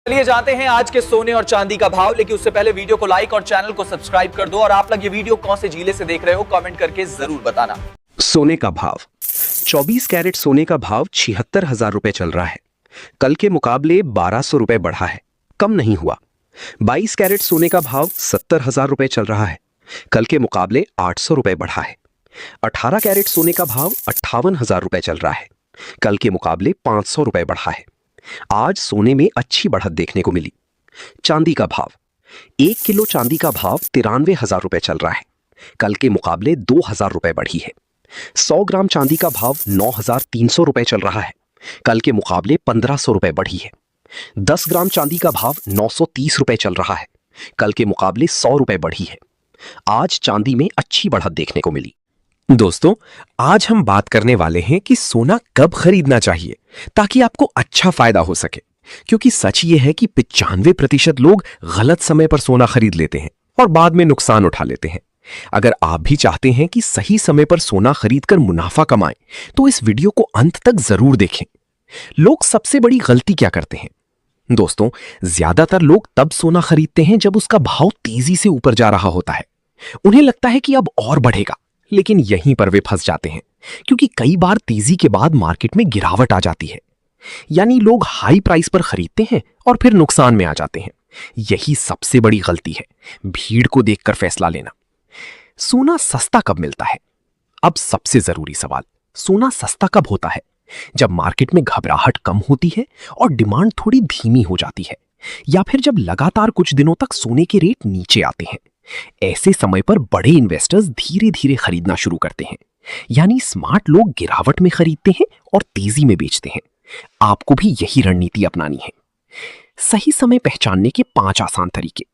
चलिए जानते हैं आज के सोने और चांदी का भाव। लेकिन उससे पहले वीडियो को लाइक और चैनल को सब्सक्राइब कर दो। और आप लोग ये वीडियो कौन से जिले से देख रहे हो कमेंट करके जरूर बताना। सोने का भाव 24 कैरेट सोने का भाव 76,000 रुपए चल रहा है। कल के मुकाबले 1,200 रुपए बढ़ा है, कम नहीं हुआ। 22 कैरेट सोने का भाव 70,000 रुपए चल रहा है। कल के मुकाबले 800 रुपए बढ़ा है। 18 कैरेट सोने का भाव 58,000 रुपए चल रहा है। कल के मुकाबले 500 रुपए बढ़ा है। आज सोने में अच्छी बढ़त देखने को मिली। चांदी का भाव 1 किलो चांदी का भाव 93,000 रुपए चल रहा है। कल के मुकाबले 2,000 रुपए बढ़ी है। 100 ग्राम चांदी का भाव 9,300 रुपए चल रहा है। कल के मुकाबले 1,500 रुपए बढ़ी है। 10 ग्राम चांदी का भाव 930 रुपए चल रहा है। कल के मुकाबले 100 रुपए बढ़ी है। आज चांदी में अच्छी बढ़त देखने को मिली। दोस्तों, आज हम बात करने वाले हैं कि सोना कब खरीदना चाहिए ताकि आपको अच्छा फायदा हो सके। क्योंकि सच ये है कि 95% लोग गलत समय पर सोना खरीद लेते हैं और बाद में नुकसान उठा लेते हैं। अगर आप भी चाहते हैं कि सही समय पर सोना खरीदकर मुनाफा कमाएं, तो इस वीडियो को अंत तक जरूर देखें। लोग सबसे बड़ी गलती क्या करते हैं? दोस्तों, ज्यादातर लोग तब सोना खरीदते हैं जब उसका भाव तेजी से ऊपर जा रहा होता है। उन्हें लगता है कि अब और बढ़ेगा, लेकिन यहीं पर वे फंस जाते हैं। क्योंकि कई बार तेजी के बाद मार्केट में गिरावट आ जाती है। यानी लोग हाई प्राइस पर खरीदते हैं और फिर नुकसान में आ जाते हैं। यही सबसे बड़ी गलती है, भीड़ को देखकर फैसला लेना। सोना सस्ता कब मिलता है? अब सबसे जरूरी सवाल, सोना सस्ता कब होता है? जब मार्केट में घबराहट कम होती है और डिमांड थोड़ी धीमी हो जाती है, या फिर जब लगातार कुछ दिनों तक सोने के रेट नीचे आते हैं। ऐसे समय पर बड़े इन्वेस्टर्स धीरे धीरे खरीदना शुरू करते हैं। यानी स्मार्ट लोग गिरावट में खरीदते हैं और तेजी में बेचते हैं। आपको भी यही रणनीति अपनानी है। सही समय पहचानने के 5 आसान तरीके।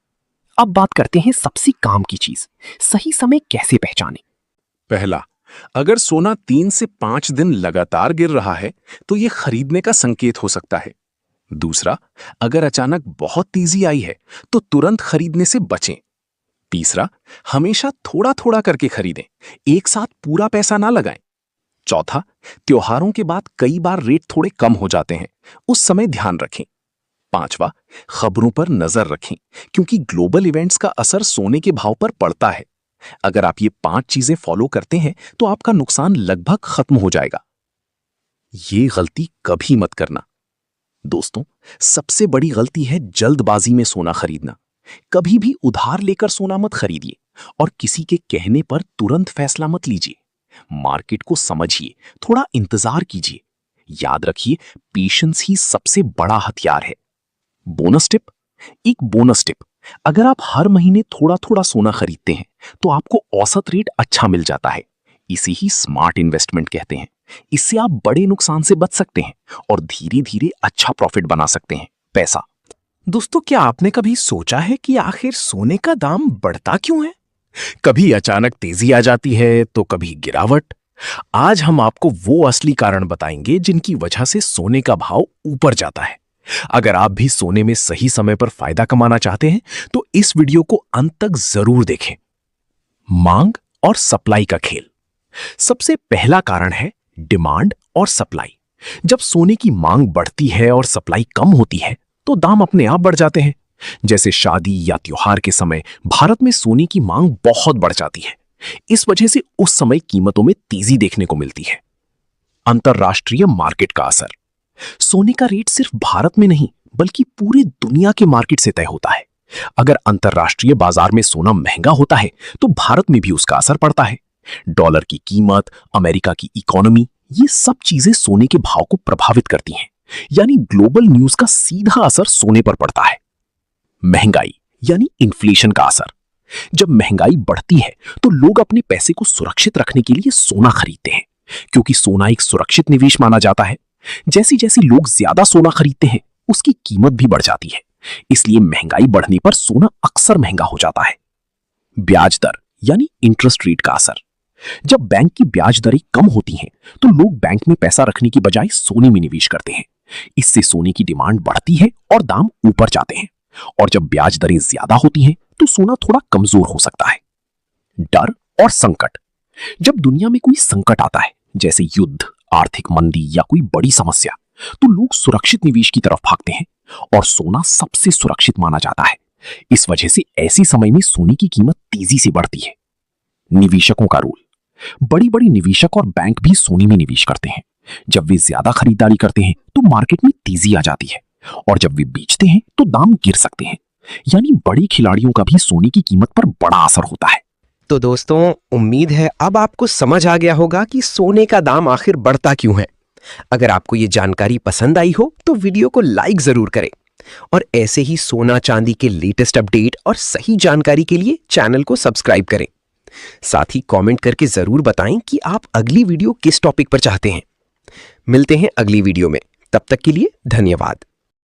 अब बात करते हैं सबसे काम की चीज, सही समय कैसे पहचानें। पहला, अगर सोना 3 से 5 दिन लगातार गिर रहा है तो यह खरीदने का संकेत हो सकता है। दूसरा, अगर अचानक बहुत तेजी आई है तो तुरंत खरीदने से बचें। तीसरा, हमेशा थोड़ा थोड़ा करके खरीदें, एक साथ पूरा पैसा ना लगाएं। चौथा, त्योहारों के बाद कई बार रेट थोड़े कम हो जाते हैं, उस समय ध्यान रखें। पांचवा, खबरों पर नजर रखें, क्योंकि ग्लोबल इवेंट्स का असर सोने के भाव पर पड़ता है। अगर आप ये 5 चीजें फॉलो करते हैं तो आपका नुकसान लगभग खत्म हो जाएगा। ये गलती कभी मत करना। दोस्तों, सबसे बड़ी गलती है जल्दबाजी में सोना खरीदना। कभी भी उधार लेकर सोना मत खरीदिए और किसी के कहने पर तुरंत फैसला मत लीजिए। मार्केट को समझिए, थोड़ा इंतजार कीजिए। याद रखिए, पेशेंस ही सबसे बड़ा हथियार है। बोनस टिप, एक बोनस टिप, अगर आप हर महीने थोड़ा थोड़ा सोना खरीदते हैं तो आपको औसत रेट अच्छा मिल जाता है। इसे ही स्मार्ट इन्वेस्टमेंट कहते हैं। इससे आप बड़े नुकसान से बच सकते हैं और धीरे धीरे अच्छा प्रॉफिट बना सकते हैं। पैसा। दोस्तों, क्या आपने कभी सोचा है कि आखिर सोने का दाम बढ़ता क्यों है? कभी अचानक तेजी आ जाती है तो कभी गिरावट। आज हम आपको वो असली कारण बताएंगे जिनकी वजह से सोने का भाव ऊपर जाता है। अगर आप भी सोने में सही समय पर फायदा कमाना चाहते हैं तो इस वीडियो को अंत तक जरूर देखें। मांग और सप्लाई का खेल। सबसे पहला कारण है डिमांड और सप्लाई। जब सोने की मांग बढ़ती है और सप्लाई कम होती है तो दाम अपने आप बढ़ जाते हैं। जैसे शादी या त्योहार के समय भारत में सोने की मांग बहुत बढ़ जाती है। इस वजह से उस समय कीमतों में तेजी देखने को मिलती है। अंतरराष्ट्रीय मार्केट का असर। सोने का रेट सिर्फ भारत में नहीं बल्कि पूरी दुनिया के मार्केट से तय होता है। अगर अंतरराष्ट्रीय बाजार में सोना महंगा होता है तो भारत में भी उसका असर पड़ता है। डॉलर की कीमत, अमेरिका की इकोनॉमी, ये सब चीजें सोने के भाव को प्रभावित करती हैं। यानी ग्लोबल न्यूज का सीधा असर सोने पर पड़ता है। महंगाई यानी इन्फ्लेशन का असर। जब महंगाई बढ़ती है तो लोग अपने पैसे को सुरक्षित रखने के लिए सोना खरीदते हैं, क्योंकि सोना एक सुरक्षित निवेश माना जाता है। जैसे जैसे लोग ज्यादा सोना खरीदते हैं उसकी कीमत भी बढ़ जाती है। इसलिए महंगाई बढ़ने पर सोना अक्सर महंगा हो जाता है। ब्याज दर यानी इंटरेस्ट रेट का असर। जब बैंक की ब्याज दरें कम होती हैं तो लोग बैंक में पैसा रखने की बजाय सोने में निवेश करते हैं। इससे सोने की डिमांड बढ़ती है और दाम ऊपर जाते हैं। और जब ब्याज दरें ज्यादा होती हैं तो सोना थोड़ा कमजोर हो सकता है। डर और संकट। जब दुनिया में कोई संकट आता है, जैसे युद्ध, आर्थिक मंदी या कोई बड़ी समस्या, तो लोग सुरक्षित निवेश की तरफ भागते हैं और सोना सबसे सुरक्षित माना जाता है। इस वजह से ऐसे समय में सोने की कीमत तेजी से बढ़ती है। निवेशकों का रोल। बड़ी बड़ी निवेशक और बैंक भी सोने में निवेश करते हैं। जब वे ज्यादा खरीदारी करते हैं तो मार्केट में तेजी आ जाती है, और जब वे बेचते हैं तो दाम गिर सकते हैं। यानी बड़े खिलाड़ियों का भी सोने की कीमत पर बड़ा असर होता है। तो दोस्तों, उम्मीद है अब आपको समझ आ गया होगा कि सोने का दाम आखिर बढ़ता क्यों है। अगर आपको ये जानकारी पसंद आई हो तो वीडियो को लाइक जरूर करें, और ऐसे ही सोना चांदी के लेटेस्ट अपडेट और सही जानकारी के लिए चैनल को सब्सक्राइब करें। साथ ही कमेंट करके जरूर बताएं कि आप अगली वीडियो किस टॉपिक पर चाहते हैं। मिलते हैं अगली वीडियो में, तब तक के लिए धन्यवाद।